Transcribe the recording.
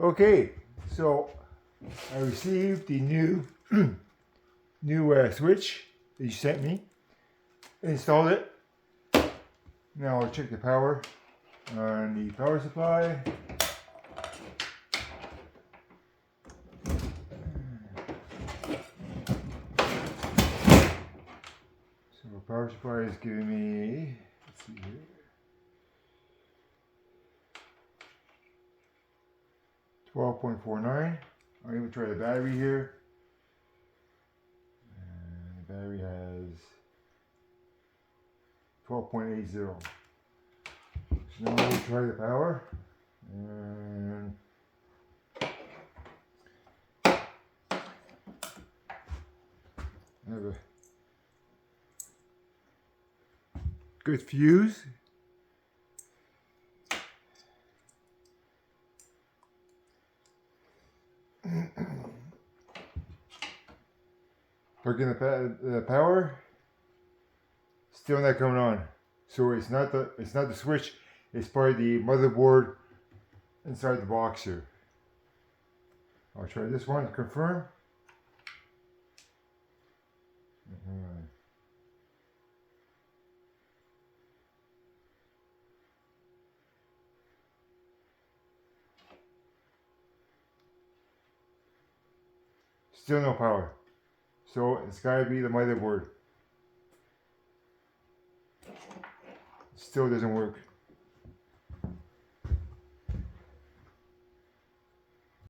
Okay, so I received the new switch that you sent me. Installed it. Now I'll check the power on the power supply. So the power supply is giving me, let's see here, 12.49. I'll even try the battery here. And the battery has 12.80. So now we'll try the power. And I have a good fuse. Plug in the power. Still not coming on. So it's not the switch. It's probably the motherboard inside the box here. I'll try this one to confirm. Still no power. So it's gotta be the motherboard. Still doesn't work.